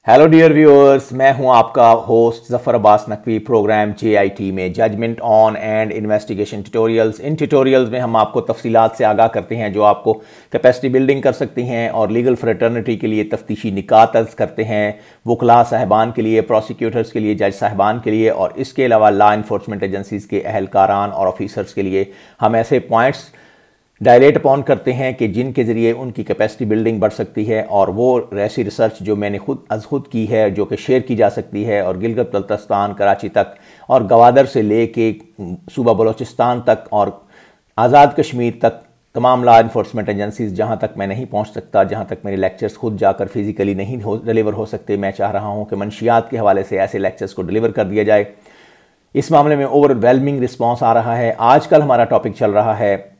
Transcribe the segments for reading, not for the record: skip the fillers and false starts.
Hello dear viewers, मैं हूं आपका host Zafar Abbas Naqvi. Programme JIT में judgement on and investigation tutorials. इन ट्यूटोरियल्स में हम आपको तफसीलात से आगाह करते हैं जो आपको कैपेसिटी बिल्डिंग कर सकती हैं और लीगल फ्रेटर्निटी के लिए तफ्तीशी निकात अर्ज़ करते हैं, वकला साहिबान के लिए, प्रोसिक्यूटर्स के लिए, जज साहिबान के लिए और इसके अलावा लॉ इन्फोर्समेंट एजेंसीज़ के अहलकारान और ऑफिसर्स के लिए हम ऐसे पॉइंट्स डायलेट अपॉन करते हैं कि जिनके ज़रिए उनकी कैपेसिटी बिल्डिंग बढ़ सकती है। और वो ऐसी रिसर्च जो मैंने खुद की है, जो कि शेयर की जा सकती है और गिलगित बल्तिस्तान, कराची तक और गवादर से ले के सूबा बलोचिस्तान तक और आज़ाद कश्मीर तक तमाम लॉ इन्फोर्समेंट एजेंसीज़ जहाँ तक मैं नहीं पहुँच सकता, जहाँ तक मेरे लेक्चर्स खुद जाकर फिज़िकली नहीं डिलीवर हो सकते, मैं चाह रहा हूँ कि मंशियात के हवाले से ऐसे लेक्चर्स को डिलीवर कर दिया जाए। इस मामले में ओवरवेलमिंग रिस्पॉन्स आ रहा है। आजकल हमारा टॉपिक चल रहा है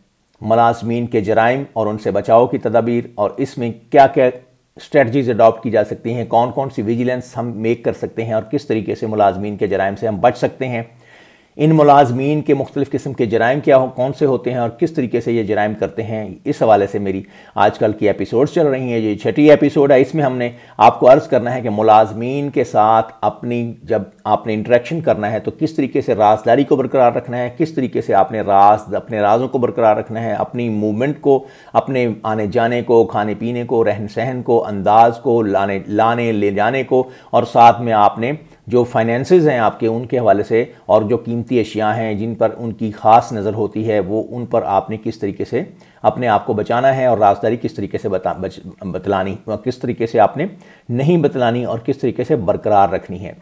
मुलाज़मीन के जराइम और उनसे बचाव की तदाबीर, और इसमें क्या क्या स्ट्रेटजीज अडॉप्ट की जा सकती हैं, कौन कौन सी विजिलेंस हम मेक कर सकते हैं और किस तरीके से मुलाज़मीन के जराइम से हम बच सकते हैं। इन मुलाज़मीन के मुख्तलिफ़ किस्म के जराइम कौन से होते हैं और किस तरीके से ये जराइम करते हैं, इस हवाले से मेरी आजकल की एपिसोड्स चल रही हैं। ये 6ठी एपिसोड है। इसमें हमने आपको अर्ज़ करना है कि मुलाज़मीन के साथ जब आपने इंटरेक्शन करना है तो किस तरीके से राज़दारी को बरकरार रखना है, किस तरीके से आपने अपने राज़ों को बरकरार रखना है, अपनी मूवमेंट को, अपने आने जाने को, खाने पीने को, रहन सहन को, अंदाज को, लाने ले जाने को, और साथ में आपने जो फाइनेंसेस हैं आपके, उनके हवाले से, और जो कीमती अशिया हैं जिन पर उनकी ख़ास नज़र होती है, वो उन पर आपने किस तरीके से अपने आप को बचाना है और राज़दारी किस तरीके से बतलानी, किस तरीके से आपने नहीं बतलानी और किस तरीके से बरकरार रखनी है।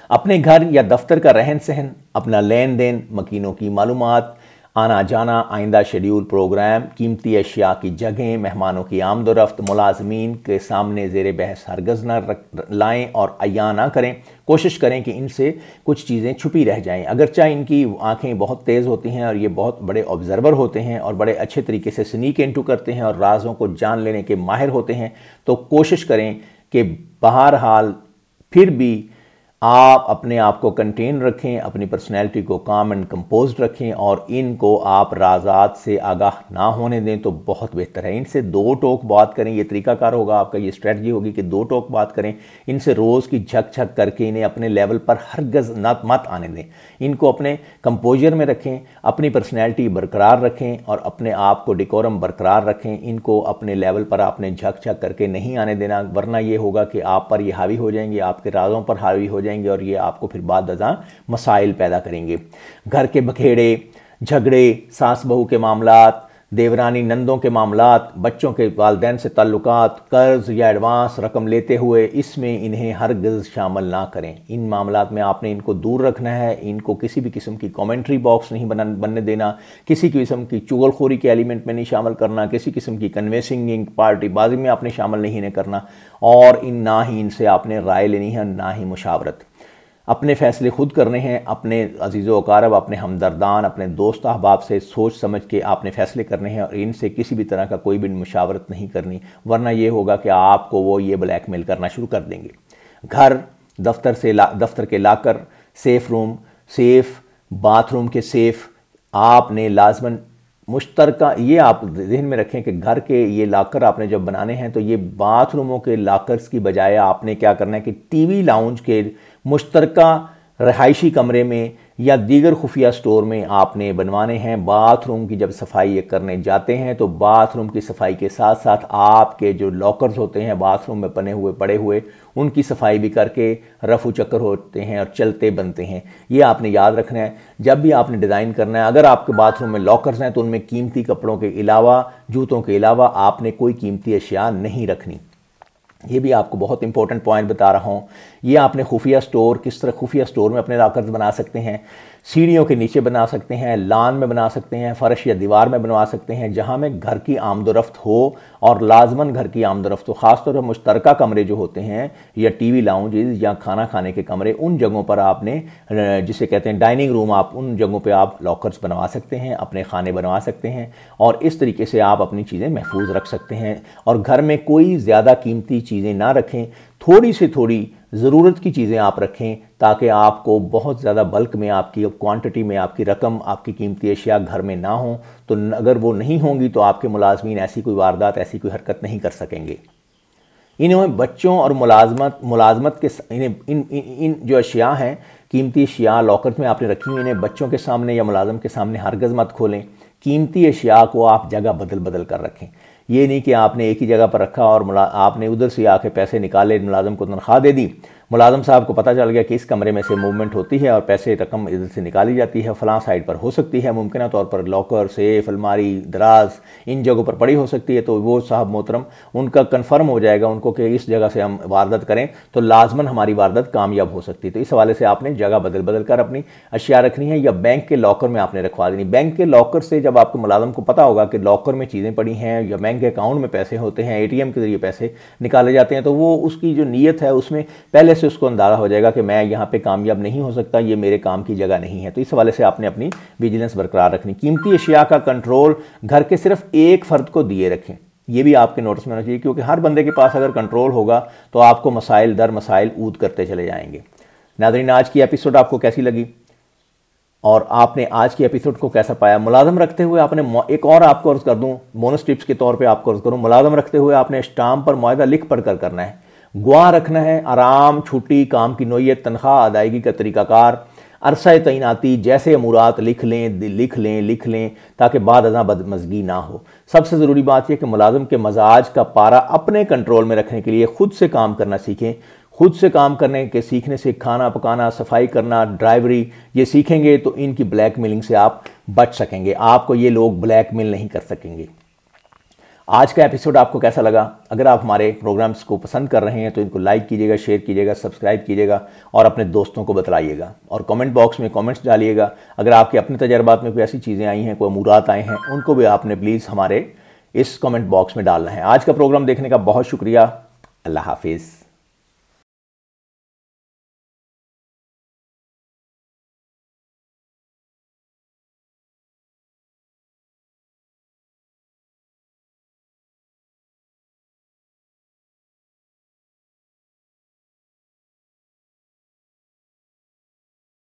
अपने घर या दफ्तर का रहन सहन, अपना लेन देन, मकीनों की मालूमात, आना जाना, आइंदा शेड्यूल प्रोग्राम, कीमती अशिया की जगहें, मेहमानों की आमदोरफ्त मुलाज़मीन के सामने ज़ेर बहस हरगज़ न लाएँ और अय्या ना करें। कोशिश करें कि इनसे कुछ चीज़ें छुपी रह जाएं। अगरचे इनकी आंखें बहुत तेज़ होती हैं और ये बहुत बड़े ऑब्ज़र्वर होते हैं और बड़े अच्छे तरीके से स्नीक इनटू करते हैं और राज़ों को जान लेने के माहिर होते हैं, तो कोशिश करें कि बहरहाल फिर भी आप अपने आप को कंटेन रखें, अपनी पर्सनैलिटी को काम एंड कंपोज्ड रखें और इनको आप राज़ात से आगाह ना होने दें तो बहुत बेहतर है। इनसे दो टोक बात करें, ये तरीकाकार होगा आपका, ये स्ट्रेटजी होगी कि दो टोक बात करें। इनसे रोज़ की झक झक करके इन्हें अपने लेवल पर हरगज़ मत आने दें। इनको अपने कंपोजर में रखें, अपनी पर्सनैलिटी बरकरार रखें और अपने आप को डिकोरम बरकरार रखें। इनको अपने लेवल पर आपने झक झक करके नहीं आने देना, वरना ये होगा कि आप पर ये हावी हो जाएंगे, आपके राज़ों पर हावी हो जाएंगे और ये आपको फिर बाद अज़ां मसाइल पैदा करेंगे। घर के बखेड़े, झगड़े, सास बहू के मामलात, देवरानी नंदों के मामलात, बच्चों के वालिदैन से ताल्लुकात, कर्ज या एडवांस रकम लेते हुए, इसमें इन्हें हरगिज़ शामिल ना करें। इन मामलात में आपने इनको दूर रखना है। इनको किसी भी किस्म की कमेंट्री बॉक्स नहीं बनने देना, किसी किस्म की चुगलखोरी के एलिमेंट में नहीं शामिल करना, किसी किस्म की कन्वेंसिंग पार्टी बाजी में आपने शामिल नहीं करना, और ना ही इनसे आपने राय लेनी है, ना ही मुशावरत। अपने फ़ैसले खुद करने हैं। अपने अजीज़ो अकारब, अपने हमदर्दान, अपने दोस्त अहबाब से सोच समझ के आपने फ़ैसले करने हैं और इनसे किसी भी तरह का कोई भी मुशावरत नहीं करनी, वरना ये होगा कि आपको वो ये ब्लैकमेल करना शुरू कर देंगे। घर, दफ्तर के लाकर, सेफ़ रूम, सेफ़ बाथरूम के सेफ़ आपने लाजमन मुश्तरका, ये आप जहन में रखें कि घर के ये लाकर आपने जब बनाने हैं तो ये बाथरूमों के लाकर्स की बजाय आपने क्या करना है कि टीवी लाउंज के मुश्तरका रहायशी कमरे में या दीगर खुफिया स्टोर में आपने बनवाने हैं। बाथरूम की जब सफाई करने जाते हैं तो बाथरूम की सफाई के साथ साथ आपके जो लॉकर्स होते हैं बाथरूम में पड़े हुए, उनकी सफाई भी करके रफू चक्कर होते हैं और चलते बनते हैं। ये आपने याद रखना है जब भी आपने डिज़ाइन करना है। अगर आपके बाथरूम में लॉकर्स हैं तो उनमें कीमती कपड़ों के अलावा, जूतों के अलावा आपने कोई कीमती अशिया नहीं रखनी। ये भी आपको बहुत इंपॉर्टेंट पॉइंट बता रहा हूँ। ये आपने खुफिया स्टोर, किस तरह खुफिया स्टोर में अपने लॉकर्स बना सकते हैं, सीढ़ियों के नीचे बना सकते हैं, लान में बना सकते हैं, फ़र्श या दीवार में बनवा सकते हैं, जहाँ में घर की आमदोरफ्त हो और लाजमन घर की आमदोरफ्त हो। ख़ासतौर पर मुश्तरका कमरे जो होते हैं या टीवी लाउंजेस या खाना खाने के कमरे, उन जगहों पर आपने, जिसे कहते हैं डाइनिंग रूम, आप उन जगहों पर आप लॉकर्स बनवा सकते हैं, अपने खाने बनवा सकते हैं और इस तरीके से आप अपनी चीज़ें महफूज रख सकते हैं। और घर में कोई ज़्यादा कीमती चीज़ें ना रखें, थोड़ी से थोड़ी ज़रूरत की चीज़ें आप रखें ताकि आपको बहुत ज़्यादा बल्क में, आपकी क्वांटिटी में आपकी रकम, आपकी कीमती अशिया घर में ना हो। तो अगर वो नहीं होंगी तो आपके मुलाजमीन ऐसी कोई वारदात, ऐसी कोई हरकत नहीं कर सकेंगे। انہوں بچوں اور ملازمت کے ان جو اشیاء ہیں، قیمتی اشیاء لاکر میں آپ نے رکھی ہوئی، انہیں بچوں کے سامنے یا ملازم کے سامنے ہرگز مت کھولیں۔ قیمتی اشیاء کو آپ جگہ بدل بدل کر رکھیں، یہ نہیں کہ آپ نے ایک ہی جگہ پر رکھا اور آپ نے ادھر سے آ کے پیسے نکالے، ملازم کو تنخواہ دے دی، ملازم صاحب کو پتہ چل گیا کہ اس کمرے میں سے موومنٹ ہوتی ہے اور پیسے رقم ادھر سے نکالی جاتی ہے، فلاں سائٹ پر ہو سکتی ہے، ممکنہ طور پر لاکر، سیف، الماری، دراز ان جگہوں پر پڑی ہو سکتی ہے، تو وہ صاحب محترم ان کا کنفرم ہو جائے گا ان کو کہ اس جگہ سے ہم واردات کریں تو لازماً ہماری واردات کامیاب ہو سکتی ہے۔ تو اس حوالے سے آپ نے جگہ بدل بدل کر اپنی اشیاء رکھنی ہے، یا بینک کے لاکر میں آپ نے رکھوا دینی۔ بینک کے لاکر سے جب آپ کو ملازم کو پتہ ہوگا کہ لاکر میں چیزیں پڑی ہیں یا بینک کے اکاؤنٹ میں پیسے ہوتے ہیں، اے ٹی ایم کے ذریعے پیسے نکالے جاتے ہیں، تو وہ اس کی جو نیت ہے اس میں پہلے سے اس کو اندازہ ہو جائے گا کہ میں یہاں پہ کامیاب نہیں ہو سکتا، یہ میرے کام کی جگہ نہیں ہے۔ تو اس حوالے سے آپ نے اپنی ویجیلنس برقرار رکھنی۔ قیمتی اشیاء کا کنٹرول گھر کے صرف ایک فرد کو دیے رکھیں، یہ بھی آپ کے نوٹس میں ہونا چاہیے، کیونکہ ہر بندے کے پاس اگر کنٹرول ہوگا تو آپ کو مسائل در مسائل اود کرتے چلے جائیں گے۔ ناظرین، آج کی ایپیسوڈ آپ کو کیسی لگی اور آپ نے آج کی ایپیسوڈ کو کیسا پایا؟ ملازم رکھتے ہوئے آپ نے ایک اور آپ کو عرض کر دوں، بونس ٹپس کے طور پہ آپ کو عرض کروں، ملازم رکھتے ہوئے آپ نے اسٹامپ پر معاہدہ لکھ پڑھ کر کرنا ہے، گواہ رکھنا ہے، آرام، چھٹی، کام کی نوعیت، تنخواہ ادائیگی کا طریقہ کار، عرصہ تعیناتی جیسے امورات لکھ لیں تاکہ بعد ازاں بدمزگی نہ ہو۔ سب سے ضروری بات یہ کہ ملازم کے مزاج کا پارہ اپنے کنٹرول میں رکھنے کے لیے خود سے کام کرنا سیکھیں۔ خود سے کام کرنے کے سیکھنے سے کھانا پکانا، صفائی کرنا، ڈرائیوری یہ سیکھیں گے تو ان کی بلیک میلنگ سے آپ بچ سکیں گے، آپ کو یہ لوگ بلیک میل نہیں کر سکیں گے۔ آج کا ایپیسوڈ آپ کو کیسا لگا؟ اگر آپ ہمارے پروگرامز کو پسند کر رہے ہیں تو ان کو لائک کیجیے گا، شیئر کیجیے گا، سبسکرائب کیجیے گا اور اپنے دوستوں کو بتلائیے گا، اور کمنٹ باکس میں کمنٹس ڈالیے گا۔ اگر آپ کے اپنے تجربات میں کوئی ایسی چیزیں آئی ہیں، کوئی امورات آئے ہیں، ان کو بھی آپ نے پلیز ہمارے اس کمنٹ باکس میں ڈالنا ہے۔ آج کا پروگرام دیکھنے کا بہت شکریہ۔ اللہ حافظ۔